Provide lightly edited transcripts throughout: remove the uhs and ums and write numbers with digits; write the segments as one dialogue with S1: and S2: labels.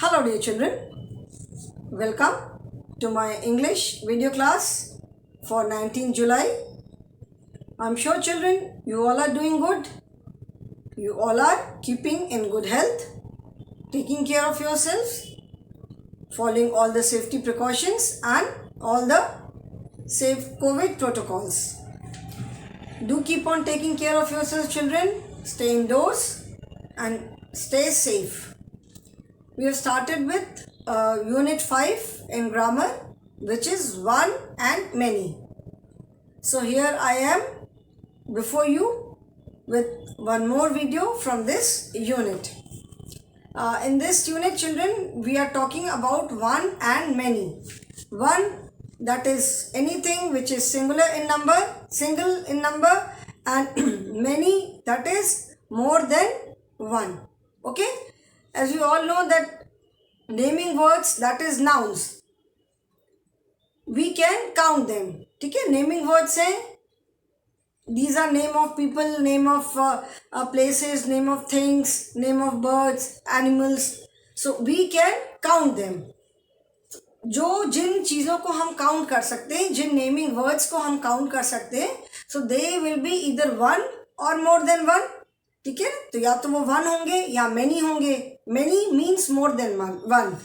S1: Hello dear children, welcome to my English video class for 19 July. I'm sure children you all are doing good. You all are keeping in good health, taking care of yourselves, following all the safety precautions and all the safe COVID protocols. Do keep on taking care of yourselves children, stay indoors and stay safe. We have started with Unit 5 in grammar, which is one and many. So here I am before you with one more video from this unit. In this unit children, we are talking about one and many. One, that is anything which is single in number, and many, that is more than one. Okay, as you all know that naming words, that is nouns, we can count them. ठीक है, naming words हैं, these are name of people, name of places, name of things, name of birds, animals. So we can count them. जो जिन चीज़ों को हम count कर सकते हैं, जिन नेमिंग वर्ड्स को हम काउंट कर सकते हैं, सो दे विल बी इधर वन और मोर देन वन. ठीक है, तो या तो वो वन होंगे या मैनी होंगे. Many means more than one.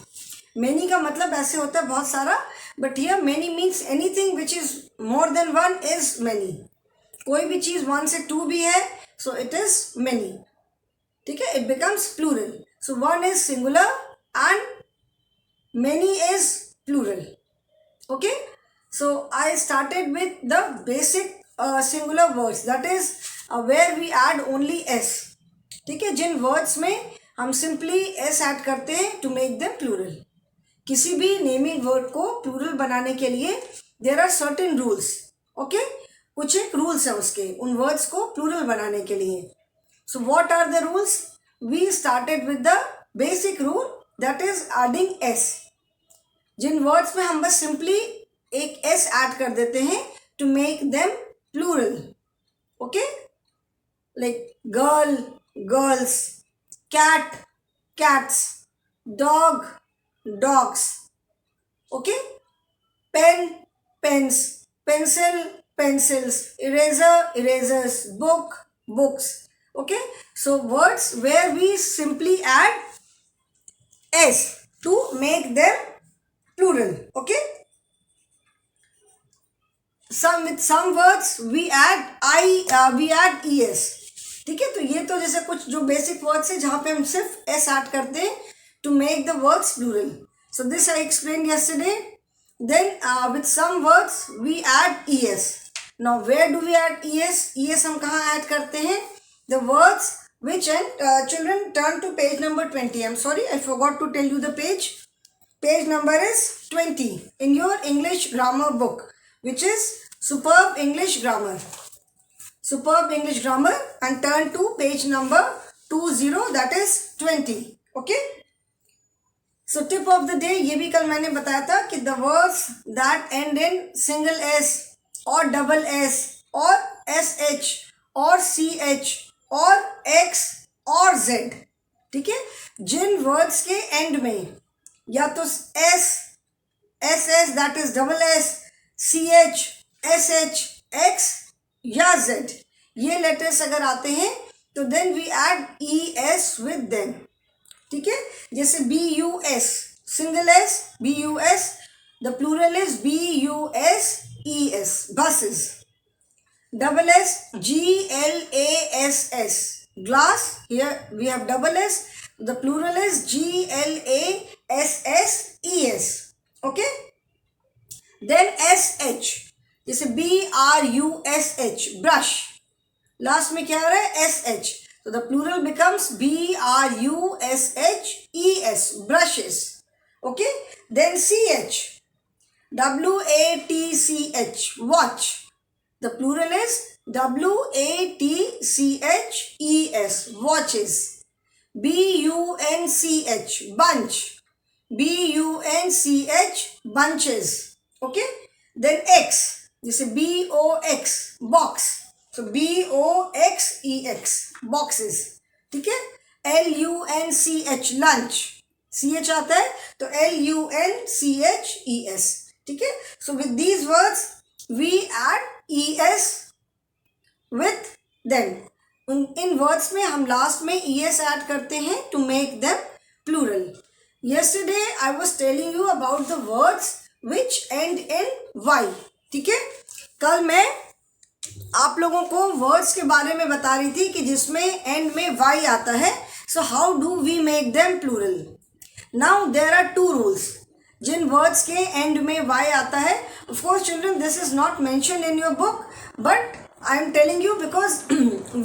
S1: Many का मतलब ऐसे होता है बहुत सारा, but here many means anything which is more than one is many. कोई भी चीज़ वन से टू भी है, सो इट इज मैनी. ठीक है, it becomes plural. So one is singular and many is plural. Okay, so I started with the basic singular words, that is where we add only s. ठीक है, जिन words में हम simply s add करते हैं to make them plural. किसी भी naming word को plural बनाने के लिए there are certain rules. Okay, कुछ एक rules है उसके, उन words को plural बनाने के लिए. So what are the rules? We started with the basic rule, that is adding s. जिन वर्ड्स में हम बस सिंपली एक एस ऐड कर देते हैं to make them plural. Okay, like girl, girls, cat, cats, dog, dogs. Okay, pen, pens, pencil, pencils, eraser, erasers, book, books. Okay, so words where we simply add S to make them plural. Okay, with some words we add we add es. ठीक है, तो ये तो जैसे कुछ जो basic words है जहाँ पे हम सिर्फ s ऐड करते हैं to make the words plural. So this I explained yesterday. Then with some words we add es. Now where do we add es? Es हम कहाँ ऐड करते हैं? The words which and children turn to page number 20. I'm sorry, I forgot to tell you the page. Page number is 20 in your English grammar book, which is Superb English Grammar. Superb English Grammar, and turn to page number 20, that is 20. Okay. So tip of the day, ये भी कल मैंने बताया था कि the words that end in single s or double s or sh or ch or x or z. ठीक है, जिन words के end में या तो S, S S that is double S, C H, S H, X या Z, ये letters अगर आते हैं तो then we add E S with them. ठीक है, जैसे B U S, single S B U S, the plural is B U S E S, buses. Double S G L A S S, glass, here we have double S, the plural is GLASSES. Okay, then SH, जैसे BRUSH, brush, last में क्या हो रहा है SH, so the plural becomes BRUSHES, brushes. Okay, then CH, WATCH, watch, the plural is WATCHES, watches. BUNCH, bunch, BUNCH, bunches. Okay, then X, जैसे BOX, box, so BOXEX, boxes. ठीक है, LUNCH, lunch, CH आता है तो LUNCHES, ठीक है. So with these words we add ES with them. इन words में हम लास्ट में ES ऐड करते हैं to make them plural. Yesterday I was telling you about the words which end in Y. ठीक है, कल मैं आप लोगों को वर्ड्स के बारे में बता रही थी कि जिसमें एंड में Y आता है. So how do we make them plural. Now there are two rules. जिन वर्ड्स के एंड में Y आता है, of course children this is not mentioned in your book, but I am telling you because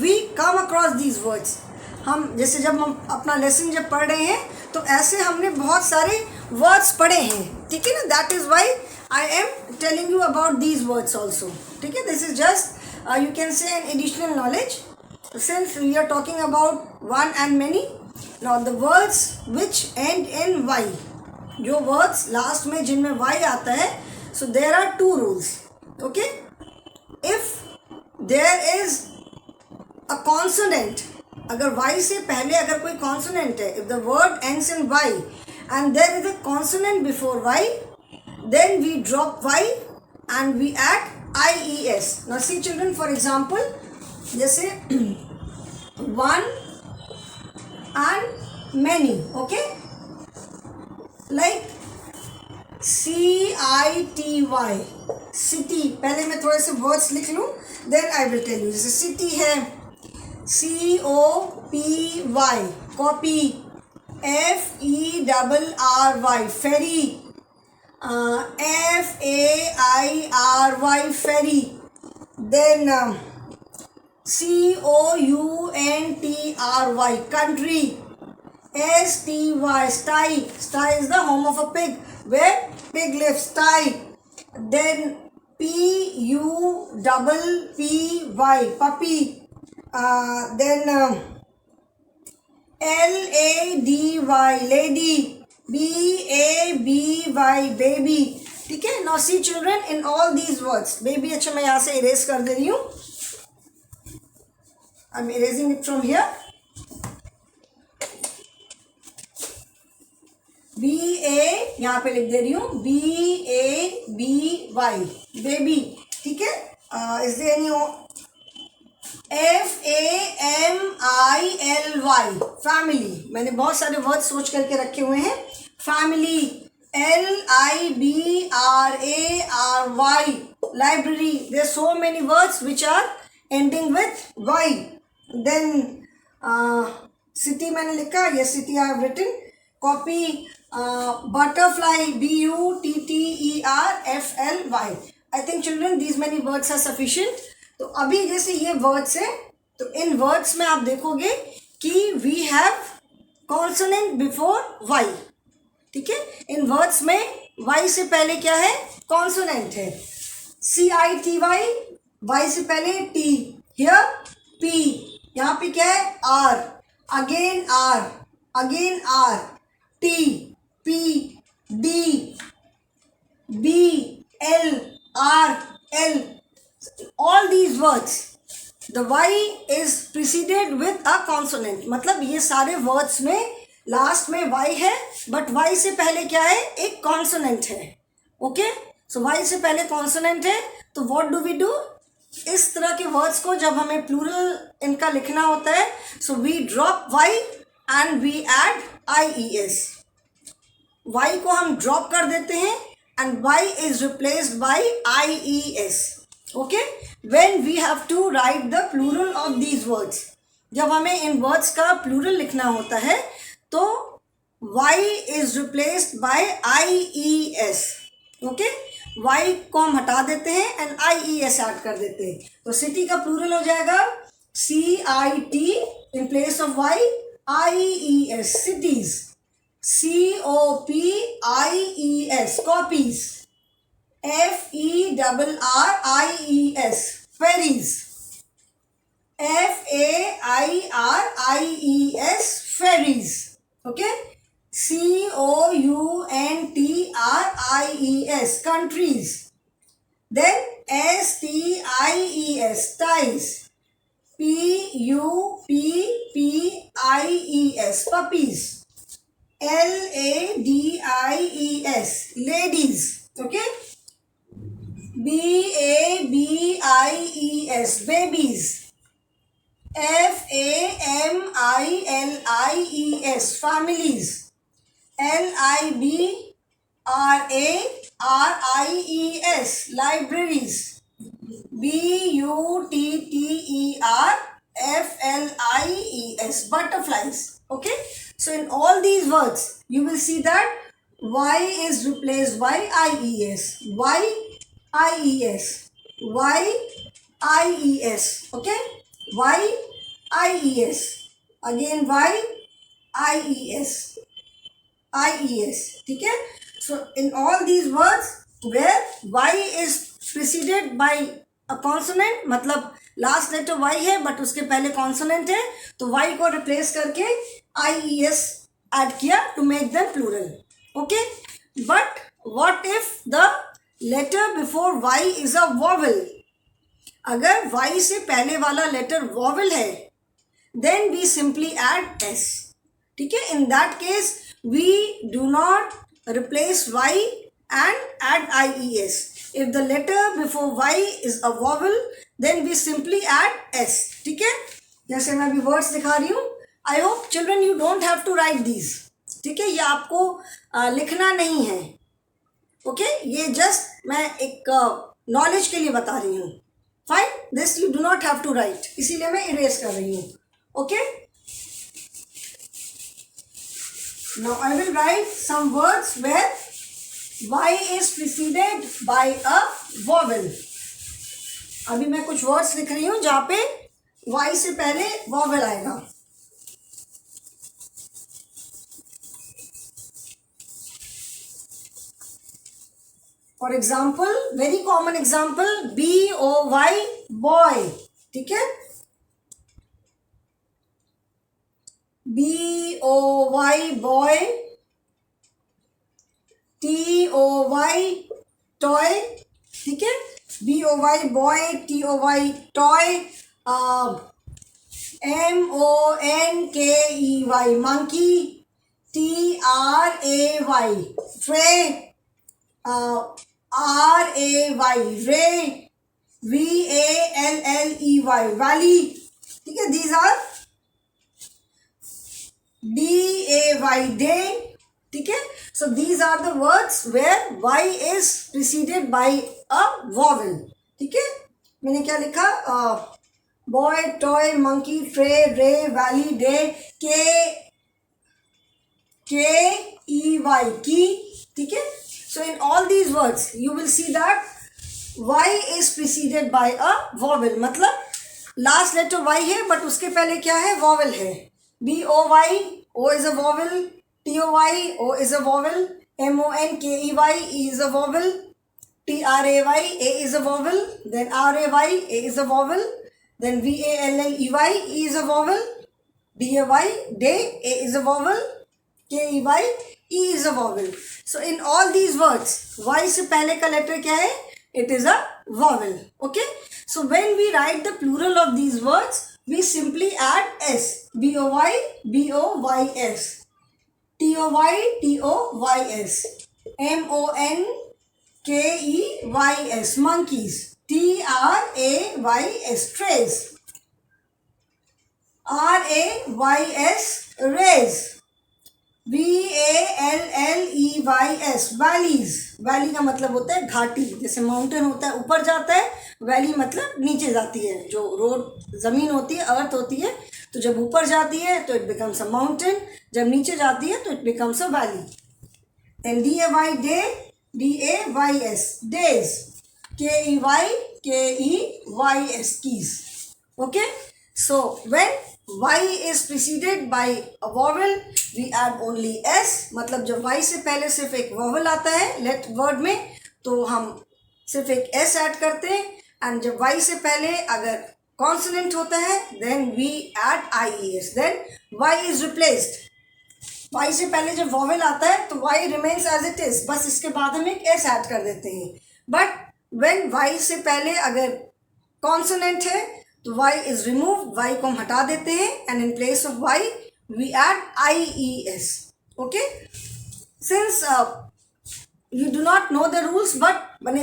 S1: we come across these words. हम जैसे जब हम अपना लेसन जब पढ़ रहे हैं तो ऐसे हमने बहुत सारे वर्ड्स पढ़े हैं, ठीक है ना. That is why I am telling you about these words also, ठीक है. This is just you can say an additional knowledge since we are talking about one and many. Now the words which end in Y, जो words last में जिनमें Y आता है, so there are two rules. Okay, if there is a consonant, अगर Y से पहले अगर कोई consonant है, if the word ends in Y and there is a consonant before Y, then we drop Y and we add IES. Now see children, for example, जैसे one and many, okay, like CITY, city. पहले मैं थोड़े से words लिख लूँ, then I will tell you. जैसे city है COPY, copy. FERRY, ferry. FAIRY, ferry. Then COUNTRY, country. STY, sty. Sty is the home of a pig, where pig lives, sty. Then PUPPY, puppy. Then LADY, lady. BABY, baby. ठीक है. Now see children, in all these words, baby, अच्छा मैं यहाँ से erase कर दे रही हूँ. I'm erasing it from here. BA यहाँ पे लिख दे रही हूँ, BABY, baby. ठीक है. Is there any FAMILY, family. मैंने बहुत सारे वर्ड सोच करके रखे हुए हैं. family. LIBRARY, library. There are so many words which are ending with Y. Then city मैंने लिखा, yes, city I have written. copy. Butterfly, BUTTERFLY. I think children these many words are sufficient. तो अभी जैसे ये words है, तो इन words में आप देखोगे कि we have consonant before Y. ठीक है, इन वर्ड्स में वाई से पहले क्या है, कॉन्सोनेंट है. CITY, वाई से पहले टी. हियर P, यहाँ पे क्या है, R, again R, again R. T, P, D, B, L, R, L. All these words, the Y is preceded with a consonant. मतलब ये सारे words में लास्ट में Y है, बट Y से पहले क्या है, एक consonant है. ओके, सो Y से पहले consonant है, तो what do we do? इस तरह के वर्ड्स को जब हमें प्लूरल इनका लिखना होता है, so we drop Y and we add IES. Y को हम ड्रॉप कर देते हैं and Y is replaced by IES. Okay, when we have to write the plural of these words, जब हमें इन वर्ड्स का प्लूरल लिखना होता है तो Y is replaced by IES. Okay, Y को हम हटा देते हैं एंड IES ऐड कर देते हैं. तो सिटी का प्लूरल हो जाएगा CIT in place of Y, IES, cities. COPIES, copies. FERRIES, ferries. FAIRIES, ferries. Okay, COUNTRIES, countries. Then STIES, ties. PUPPIES, puppies. ladies, ladies. Okay, babies, babies. families, families. libraries, libraries. butterflies, butterflies. Okay, so in all these words you will see that y is replaced by ies, ies. Okay, ies, again ies, ठीक है. So in all these words where y is preceded by a consonant, मतलब last letter y है but उसके पहले consonant है, तो y को replace करके ies ऐड किया to make them plural. Okay, but what if the letter before y is a vowel? अगर y से पहले वाला लेटर वॉवल है then we simply add s. ठीक है, in that case we do not replace y and add ies. If the letter before y is a vowel then we simply add s. ठीक है, जैसे मैं अभी words दिखा रही हूँ. I hope children you don't have to write these. ठीक है, ये आपको लिखना नहीं है. ओके, ये जस्ट मैं एक नॉलेज के लिए बता रही हूँ. Fine, this you do not have to write, इसीलिए मैं इरेज कर रही हूँ. Okay, now I will write some words where y is preceded by a vowel. अभी मैं कुछ वर्ड्स लिख रही हूँ जहाँ पे y से पहले vowel आएगा. For example, very common example, boy, boy. ठीक है, boy, boy. toy, toy. ठीक है, boy, boy, toy, toy. monkey, monkey. tray, tray. ray, ray. valley, valley. ठीक है, these are day, day. ठीक है, so these are the words where y is preceded by a vowel. ठीक है, मैंने क्या लिखा? boy, toy, monkey, tray, ray, valley, day, key. ठीक है, so in all these words you will see that y is preceded by a vowel. मतलब last letter y है but उसके पहले क्या है? vowel है. boy, o is a vowel. toy, o is a vowel. monkey, e is a vowel. tray, a is a vowel. Then ray, a is a vowel. Then valley, e is a vowel. day, a is a vowel. key, e is a vowel. So in all these words y से पहले का letter क्या है? It is a vowel. Okay, so when we write the plural of these words we simply add s. boy, boys. toy, toys. monkeys, monkeys. trays, trays. rays, rays. valleys, valleys. Valley का मतलब होता है घाटी. जैसे mountain होता है ऊपर जाता है, वैली मतलब नीचे जाती है. जो रोड जमीन होती है, अर्थ होती है, तो जब ऊपर जाती है तो इट बिकम्स अ माउंटेन, जब नीचे जाती है तो it becomes a valley. And day, days, days. keys, keys. Okay, so when y is preceded by a vowel we add only s. मतलब जब y से पहले सिर्फ एक vowel आता है लेट वर्ड में तो हम सिर्फ एक s ऐड करते हैं. एंड जब y से पहले अगर कॉन्सोनेंट होता है then we add ies. Then y is replaced. y से पहले जब vowel आता है तो y remains as it is, बस इसके बाद हम एक s ऐड कर देते हैं. बट व्हेन y से पहले अगर कॉन्सोनेंट है तो y इज रिमूव, y को हम हटा देते हैं and in place of y we add ies. Okay, since you do not know the rules, but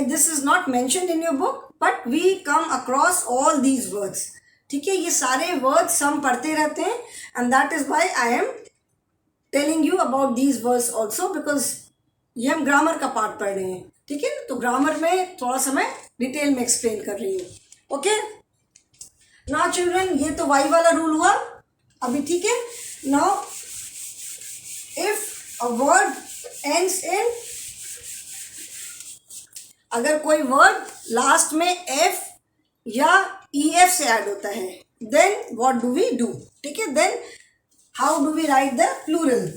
S1: this is not mentioned in your book, but we come across all these words. ठीक है, ये सारे words हम पढ़ते रहते हैं, and that is why I am telling you about these words also, because ये हम ग्रामर का पार्ट पढ़ रहे हैं. ठीक है, तो ग्रामर में थोड़ा सा मैं डिटेल में एक्सप्लेन कर रही हूँ. ओके, नाउ चिल्ड्रन, ये तो वाई वाला रूल हुआ अभी. ठीक है, now if a word ends इन, अगर कोई वर्ड लास्ट में एफ या ई एफ से ऐड होता है, then what do we do. ठीक है, then how do we write the plural.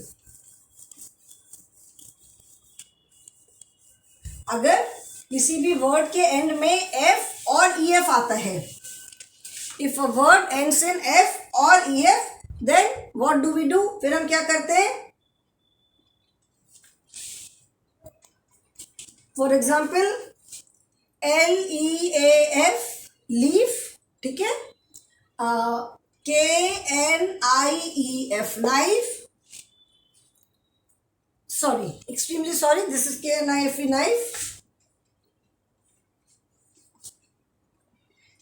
S1: अगर किसी भी वर्ड के एंड में एफ और ई एफ आता है, if a word ends in F और E F, then what do we do. फिर हम क्या करते हैं. For example LEAF, leaf. ठीक है, KNIEF, knife. Sorry, extremely sorry, this is KNIFE, knife.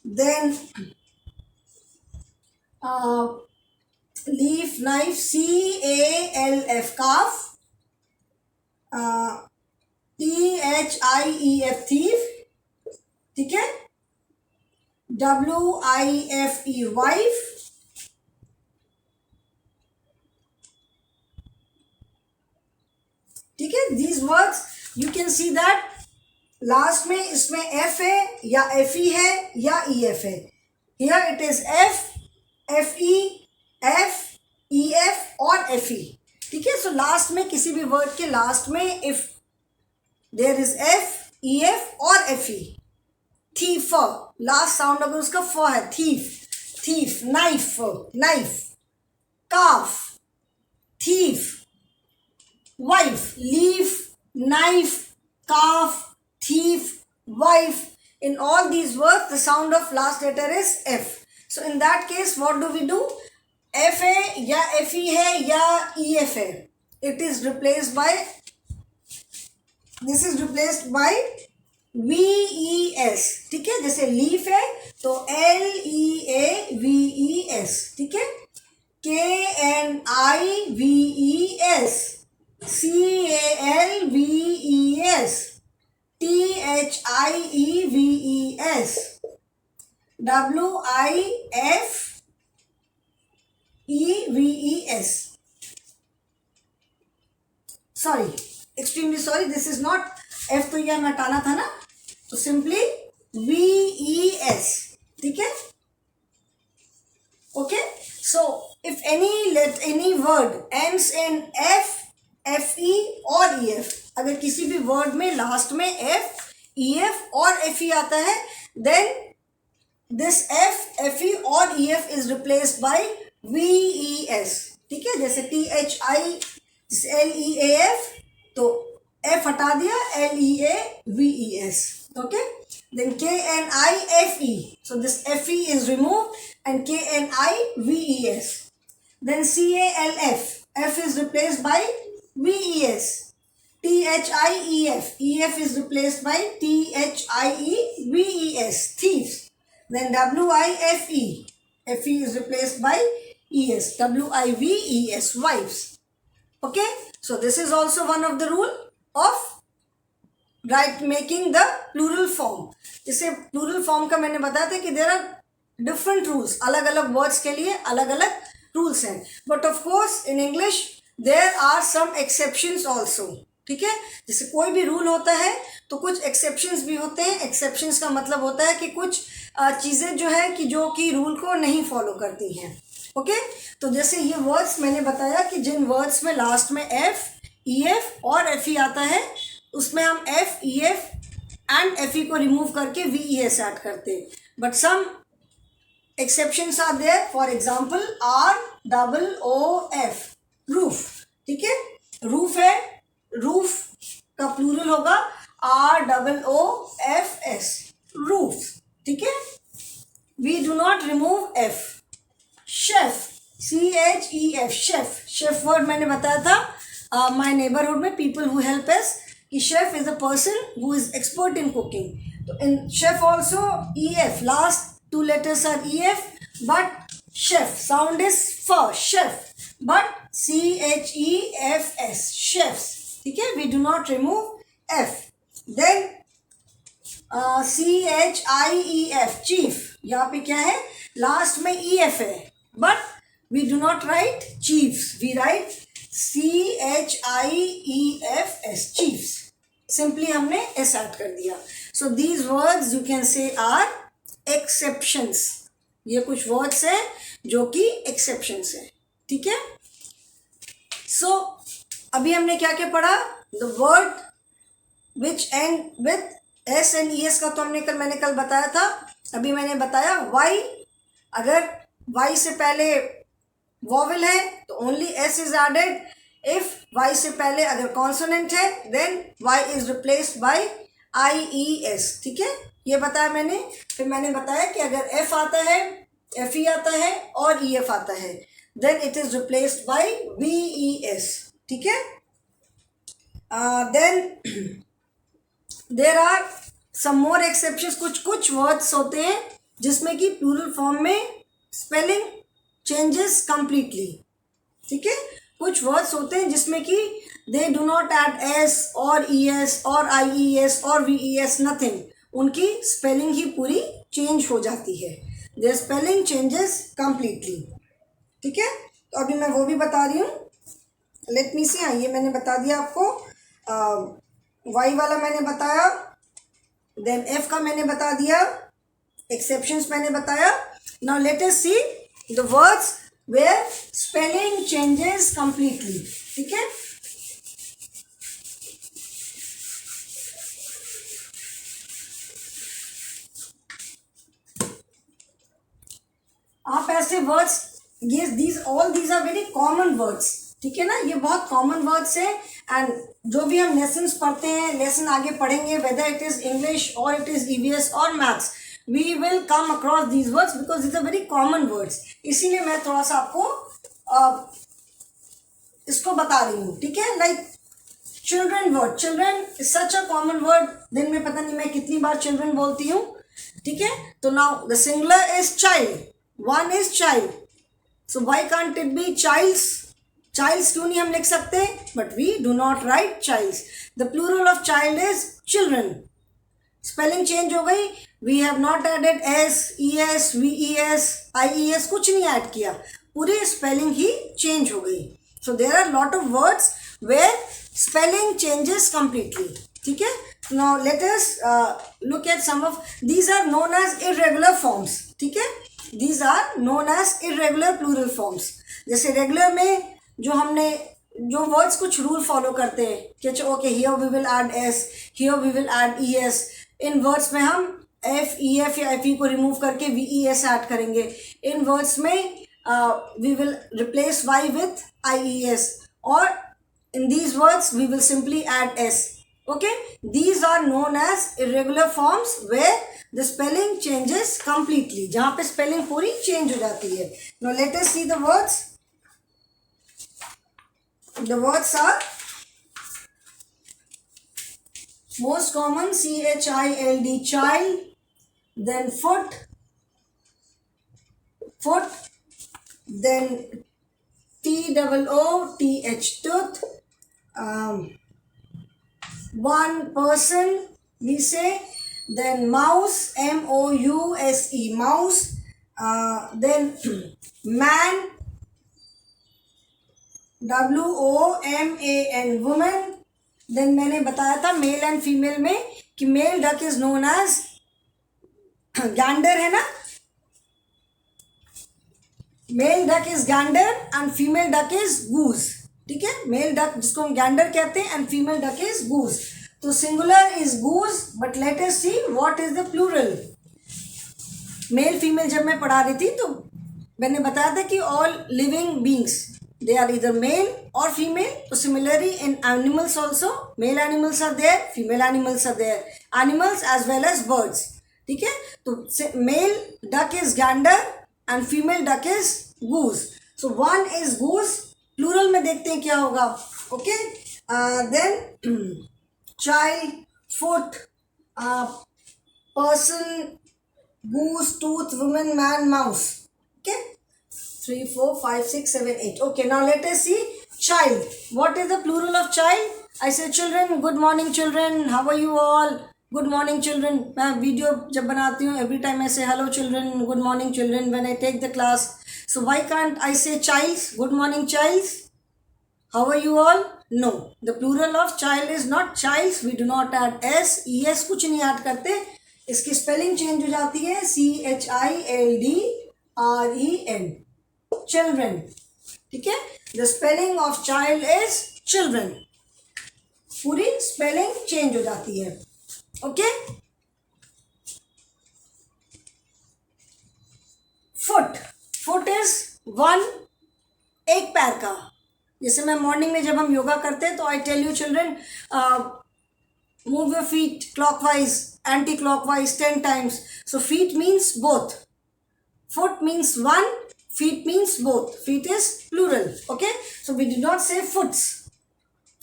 S1: Then leaf, knife, CALF, calf. THIEF, thief. ठीक है, WIFE, wife. ठीक है, these words you can see that last में इसमें F है या FE है या EF है. Here it is F, FE, F, EF और FE. ठीक है, सो लास्ट में किसी भी वर्ड के लास्ट में if there is F, EF और FE. थीफ, लास्ट साउंड अगर उसका फ है, thief, thief. Knife, knife. Calf, thief. Wife, leaf, knife, calf, thief, wife. In all these words, the sound of last letter is F. So in that case, what do we do? F है या FE है या EF है. It is replaced by, this is replaced by VES. ठीक है, जैसे leaf है तो LEAVES. ठीक है, KNIVES, CALVES, THIEVES, WIFEVES. Sorry, extremely sorry, this is not F, तो यह हटाना था ना, तो सिंपली VES. ठीक है, okay. So if any word ends in F, FE और EF, अगर किसी भी वर्ड में लास्ट में F, EF और FE आता है, then this F, FE और EF is replaced by VES. ठीक है, जैसे THI, LEAF, तो F हटा दिया, LEAVES. Okay, then KNIFE, so this FE is removed and KNIVES. Then CALF, F is replaced by VES. THIEF, EF is replaced by THIEVES, thieves. Then WIFE, FE is replaced by ES, WIVES, wives. Okay, so this is also one of the rule of making the plural form. जैसे plural form का मैंने बताया था कि there are different rules, अलग अलग words के लिए अलग अलग rules हैं. But of course in English there are some exceptions also. ठीक है, जैसे कोई भी रूल होता है तो कुछ एक्सेप्शंस भी होते हैं. एक्सेप्शंस का मतलब होता है कि कुछ चीज़ें जो है कि जो कि रूल को नहीं फॉलो करती हैं. ओके, तो जैसे ये वर्ड्स मैंने बताया कि जिन वर्ड्स में लास्ट में F, EF और FE आता है, उसमें हम F, EF एंड FE को रिमूव करके VES ऐड करते हैं. But some exceptions are there. For example ROOF, roof. ठीक है, रूफ है, रूफ का प्लूरल होगा ROOFS, रूफ. ठीक है, we do not remove F. Chef, CHEF, chef. Chef word मैंने बताया था माई नेबरहुड में पीपल हु हेल्प अस कि chef is a person who is expert in cooking. तो in chef also EF, last 2 letters are EF, but chef sound is for chef, but CHEFS, chefs. ठीक है, we do not remove F. Then CHIEF, chief. यहाँ पे क्या है, last में EF है, but we do not write chiefs, we write CHIEFS, chiefs. Simply हमने S add कर दिया. So these words you can say are exceptions. ये कुछ वर्ड्स हैं जो कि एक्सेप्शंस है. ठीक है. सो अभी हमने क्या क्या पढ़ा, the word which and with S and ES का तो मैंने कल बताया था. अभी मैंने बताया Y, अगर Y से पहले वॉवल है तो only S is added. If Y से पहले अगर कॉन्सोनेंट है then Y is replaced by IES. ठीक है, ये बताया मैंने. फिर मैंने बताया कि अगर F आता है, FE आता है और EF आता है then it is replaced by VES. ठीक है. Then there are some more exceptions. कुछ वर्ड्स होते हैं जिसमें कि प्लूरल फॉर्म में स्पेलिंग चेंजेस कंप्लीटली. ठीक है, कुछ वर्ड्स होते हैं जिसमें कि they do not add S और ES और IES और VES, नथिंग. उनकी स्पेलिंग ही पूरी चेंज हो जाती है. Their spelling changes completely. ठीक है, तो अभी मैं वो भी बता रही हूँ. लेट मी सी. हाँ, ये मैंने बता दिया आपको. Y वाला मैंने बताया, देन F का मैंने बता दिया, एक्सेप्शंस मैंने बताया. Now let us see the words where spelling changes completely. ठीक है. आप ऐसे वर्ड्स, ये these are very common words. ठीक है ना, ये बहुत कॉमन वर्ड्स है. एंड जो भी हम लेसन्स पढ़ते हैं, लेसन आगे पढ़ेंगे, वेदर इट इज इंग्लिश और इट इज EVS और maths, we will come across these words because these are very common words. इसीलिए मैं थोड़ा सा आपको इसको बता रही हूँ. ठीक है, like children word. Children is such a common word. दिन में पता नहीं मैं कितनी बार चिल्ड्रन बोलती हूँ. ठीक है, तो now the singular is child, one is child. So why can't it be childs? Childs क्यों नहीं हम लिख सकते? But we do not write childs. The plural of child is children. Spelling change हो गई. We have not added S, ES, VES, IES, कुछ नहीं add किया, पूरी स्पेलिंग ही चेंज हो गई. So there are lot of words where spelling changes completely. ठीक है. Now let us look at some of these are known as irregular forms. ठीक है, these are known as irregular plural forms. जैसे regular में जो words कुछ rule follow करते हैं कि okay here we will add S, here we will add ES. इन वर्ड्स में हम F, EF या FE को रिमूव करके VES ऐड करेंगे. इन वर्ड्स में we will replace Y with IES, और in these words we will simply add S. Okay, these are known as irregular forms where the spelling changes completely, जहाँ पे spelling पूरी change हो जाती है. Now let us see the words. The words are most common CHILD, child. Then foot, then TOOTH, tooth. One person we say. Then mouse, MOUSE, mouse. Then man, WOMAN, woman. Then मैंने बताया था male and female में कि male duck is known as gander, है ना. Male duck is gander and female duck is goose. ठीक है, male duck जिसको हम गैंडर कहते हैं and female duck is goose. तो singular is goose, but let us see what is the plural. Male female जब मैं पढ़ा रही थी तो मैंने बताया था कि all living beings they are either male or female. So similarly in animals also, male animals are there, female animals are there, animals as well as birds. ठीक है, तो male duck is gander and female duck is goose. So one is goose. Plural में देखते हैं क्या होगा. Okay, then child, foot, person, goose, tooth, woman, man, mouse. Okay, 3, 4, 5, 6, 7, 8. Okay, now let us see child. What is the plural of child? I say children. Good morning children, how are you all? Good morning children. मैं video जब बनाती हूँ every time I say hello children, good morning children when I take the class. So why can't I say childs? Good morning childs. How are you all? No, the plural of child is not childs. We do not add s, es कुछ नहीं add करते. इसकी spelling change हो जाती है, CHILDREN, children. ठीक है, the spelling of child is children. पूरी स्पेलिंग चेंज हो जाती है. Okay, foot. Foot is one, एक पैर का. जैसे मैं मॉर्निंग में जब हम योगा करते हैं तो I tell you children, move your feet clockwise, anti clockwise 10 times. So feet means both. Foot means one, feet means both. Feet is plural. Okay, so we do not say foots.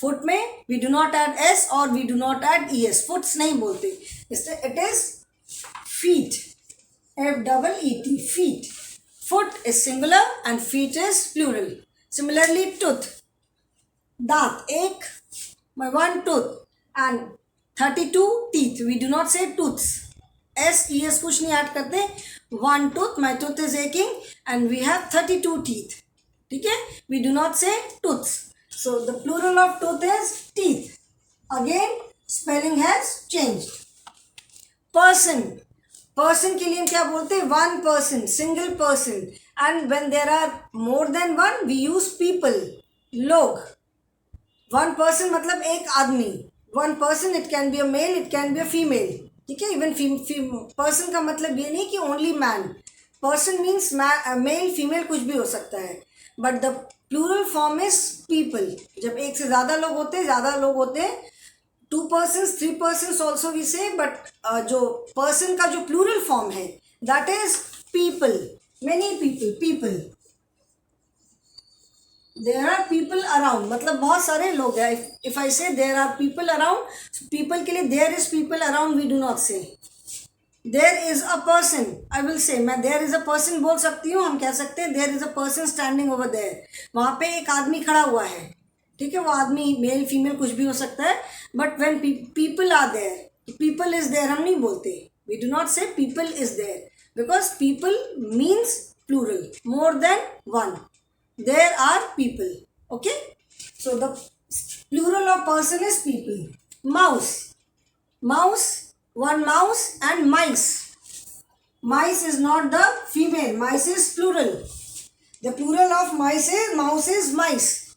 S1: Foot में we do not add s or we do not add es. Foots नहीं बोलते. It is feet. FEET. Feet. Foot is singular and feet is plural. Similarly, tooth. दांत एक, my one tooth, and 32 teeth. We do not say tooths. S, es कुछ नहीं add करते. One tooth, my tooth is aching, and we have 32 teeth. ठीक है, we do not say tooths. So the plural of tooth is teeth. Again, spelling has changed. Person. Person के लिए हम क्या बोलते हैं? One person, single person. And when there are more than one, we use people, लोग. One person मतलब एक आदमी. One person, it can be a male, it can be a female. ठीक है, इवन person का मतलब ये नहीं कि only man. Person means male, female कुछ भी हो सकता है. But the plural form is people. जब एक से ज़्यादा लोग होते हैं, 2 persons, 3 persons also we say, but जो person का जो plural form है, that is people. Many people. There are people around, मतलब बहुत सारे लोग हैं. If I say there are people around, so people के लिए there is people around we do not say. There is a person, I will say. मैं there is a person बोल सकती हूँ. हम कह सकते हैं there is a person standing over there. वहाँ पे एक आदमी खड़ा हुआ है. ठीक है, वो आदमी मेल फीमेल कुछ भी हो सकता है. But when people are there, people is there हम नहीं बोलते. We do not say people is there because people means plural, more than one. There are people. Okay, so the plural of person is people. Mouse, one mouse, and mice. Mice is not the female. Mice is plural. The plural of mouse is mice.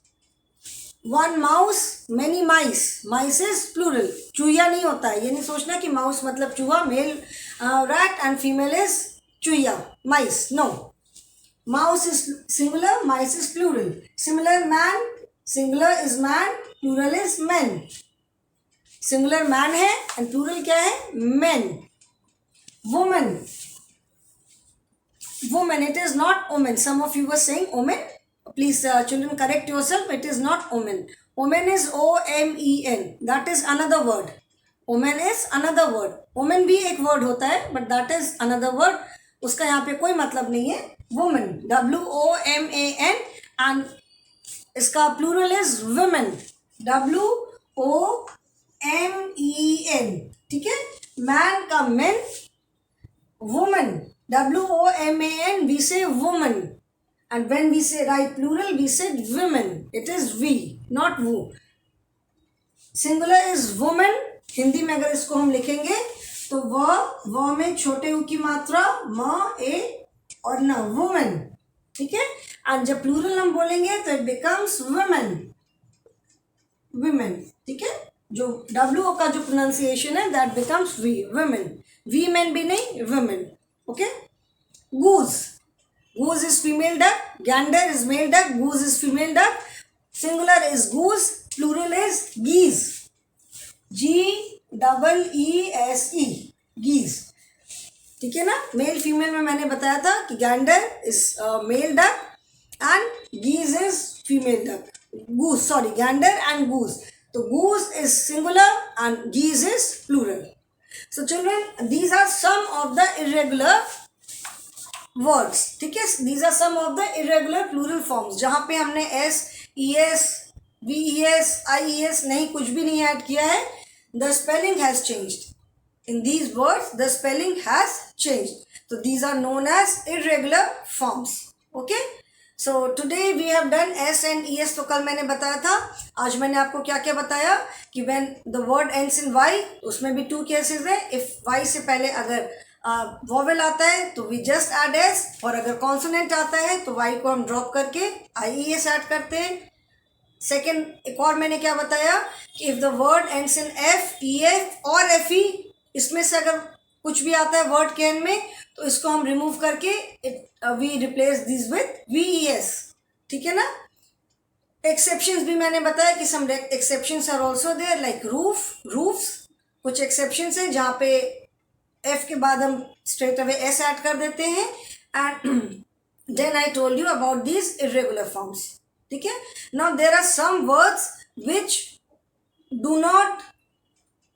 S1: One mouse, many mice. Mice is plural. चूहिया नहीं होता है. ये नहीं सोचना कि mouse मतलब चूहा, male rat and female is चूहिया, mice. No. Mouse is singular, mice is plural. Similar, man, singular is man, plural is men. Singular man है and plural क्या है? Men. Woman, it is not woman. Some of you were saying woman. Please children correct yourself. It is not woman. Woman is OMEN. That is another word. Woman is another word. Woman भी एक word होता है, but that is another word. उसका यहाँ पे कोई मतलब नहीं है. Woman, WOMAN, and इसका plural is women, WOMEN. ठीक है, man का men, woman, WOMAN, we say woman, and when we say write plural we said women. It is we, not who. Singular is woman. Hindi में अगर इसको हम लिखेंगे तो व में छोटे ऊ की मात्रा म, ए और न, वुमेन. ठीक है, और जब प्लूरल हम बोलेंगे तो इट बिकम्स विमेन. ठीक है, जो W का जो प्रोनाउंसिएशन है that becomes we, women. We men भी नहीं, women. Okay, goose is female duck, gander is male duck, goose is female duck. Singular is goose, plural is geese, GEESE, geese. ठीक है ना. मेल फीमेल में मैंने बताया था कि gander is male duck and geese is female duck. goose, sorry, gander and goose. So goose is singular and geese is plural. So children, these are some of the irregular words. ठीक है, these are some of the irregular plural forms जहाँ पे हमने s, es, ves, ies नहीं, कुछ भी नहीं add किया है. The spelling has changed. In these words, the spelling has changed. So these are known as irregular forms. Okay. So today we have done s and es. तो कल मैंने बताया था. आज मैंने आपको क्या क्या बताया कि when the word ends in y, उसमें भी two cases है. If y से पहले अगर वॉवेल आता है तो वी जस्ट ऐड एस, और अगर कॉन्सोनेंट आता है तो वाई को हम ड्रॉप करके IES ऐड करते हैं. सेकेंड, एक और मैंने क्या बताया कि if the word ends in F, EF और FE, इसमें से अगर कुछ भी आता है वर्ड के एंड में तो इसको हम रिमूव करके we replace this with VES. ठीक है ना. एक्सेप्शंस भी मैंने बताया कि some exceptions are also there, like roofs. कुछ एक्सेप्शंस हैं जहाँ पे एफ के बाद हम स्ट्रेट अवे एस ऐड कर देते हैं. And then I told you about these irregular forms. ठीक है. Now there are some words which do not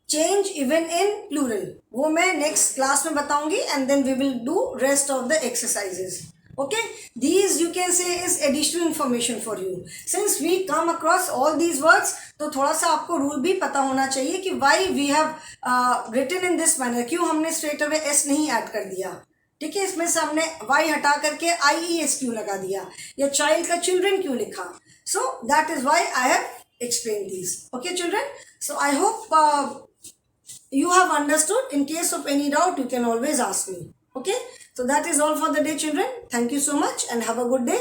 S1: change even in plural. वो मैं नेक्स्ट क्लास में बताऊंगी and then we will do rest of the exercises. Okay, these you can say is additional information for you. Since we come across all these words, तो थोड़ा सा आपको rule भी पता होना चाहिए कि why we have written in this manner. क्यों हमने straight away s नहीं ऐड कर दिया. ठीक है. इसमें से हमने y हटा करके IES क्यों लगा दिया, या child का children क्यों लिखा. So that is why I have explained these. Okay children, so I hope you have understood. In case of any doubt you can always ask me. Okay, so that is all for the day children. Thank you so much and have a good day.